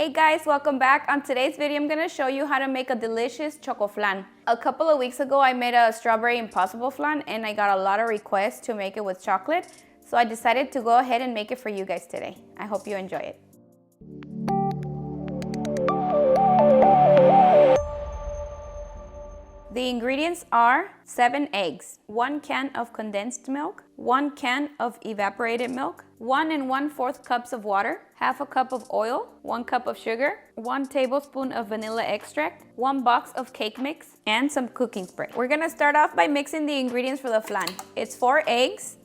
Hey guys, welcome back. On today's video, I'm gonna show you how to make a delicious Chocoflan. A couple of weeks ago, I made a strawberry impossible flan and I got a lot of requests to make it with chocolate. So I decided to go ahead and make it for you guys today. I hope you enjoy it. The ingredients are 7 eggs, 1 can of condensed milk, 1 can of evaporated milk, 1 1/4 cups of water, half a cup of oil, 1 cup of sugar, 1 tablespoon of vanilla extract, 1 box of cake mix, and some cooking spray. We're gonna start off by mixing the ingredients for the flan. It's 4 eggs,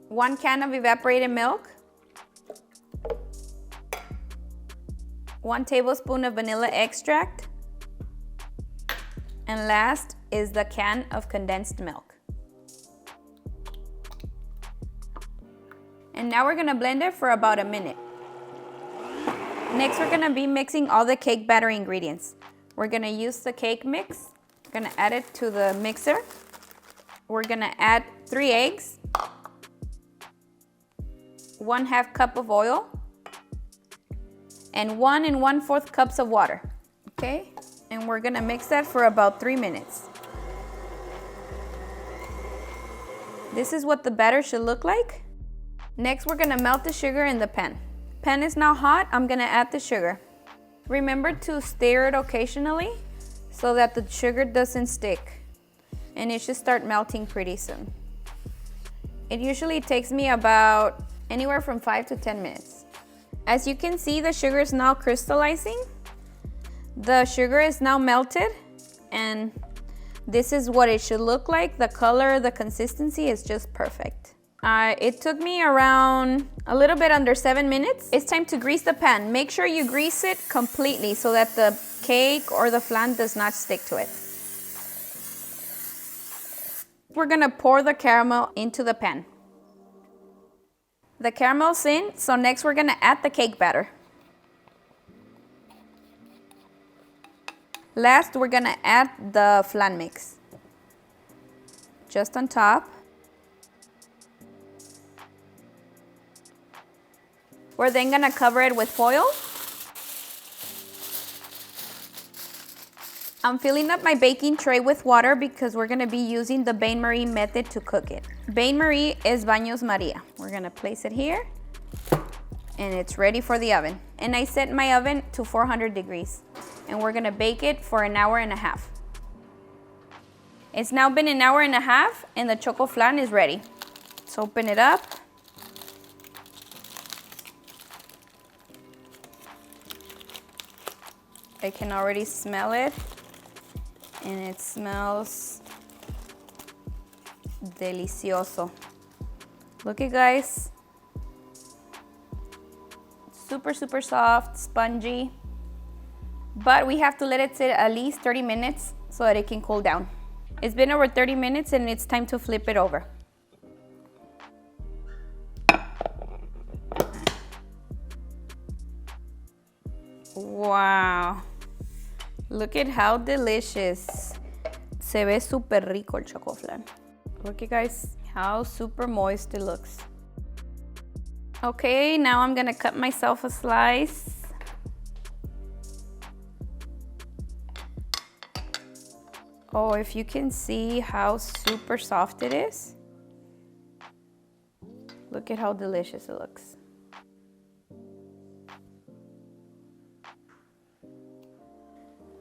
1 can of evaporated milk, 1 tablespoon of vanilla extract, and last is the can of condensed milk. And now we're gonna blend it for about a minute. Next, we're gonna be mixing all the cake batter ingredients. We're gonna use the cake mix. We're gonna add it to the mixer. We're gonna add 3 eggs, 1/2 cup of oil, and 1 1/4 cups of water, okay? And we're gonna mix that for about 3 minutes. This is what the batter should look like. Next, we're gonna melt the sugar in the pan. Pan is now hot, I'm gonna add the sugar. Remember to stir it occasionally so that the sugar doesn't stick. And it should start melting pretty soon. It usually takes me about anywhere from 5 to 10 minutes. As you can see, the sugar is now crystallizing. The sugar is now melted, and this is what it should look like. The color, the consistency is just perfect. It took me around a little bit under 7 minutes. It's time to grease the pan. Make sure you grease it completely so that the cake or the flan does not stick to it. We're gonna pour the caramel into the pan. The caramel's in, so next we're gonna add the cake batter. Last, we're gonna add the flan mix. Just on top. We're then gonna cover it with foil. I'm filling up my baking tray with water because we're gonna be using the bain-marie method to cook it. Bain-marie is baños Maria. We're gonna place it here, and it's ready for the oven. And I set my oven to 400 degrees. And we're gonna bake it for an hour and a half. It's now been an hour and a half and the Chocoflan is ready. Let's open it up. I can already smell it, and it smells delicioso. Look it, guys. Super, super soft, spongy. But we have to let it sit at least 30 minutes so that it can cool down. It's been over 30 minutes and it's time to flip it over. Wow. Look at how delicious. Se ve super rico el Chocoflan. Look at guys, how super moist it looks. Okay, now I'm gonna cut myself a slice. Oh, if you can see how super soft it is. Look at how delicious it looks.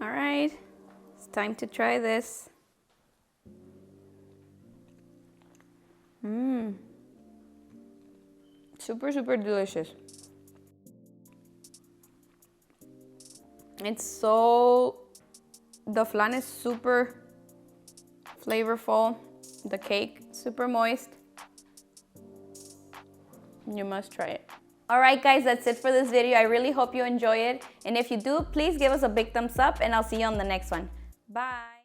All right, it's time to try this. Super, super delicious. The flan is super flavorful. The cake, super moist. You must try it. All right, guys, that's it for this video. I really hope you enjoy it. And if you do, please give us a big thumbs up and I'll see you on the next one. Bye.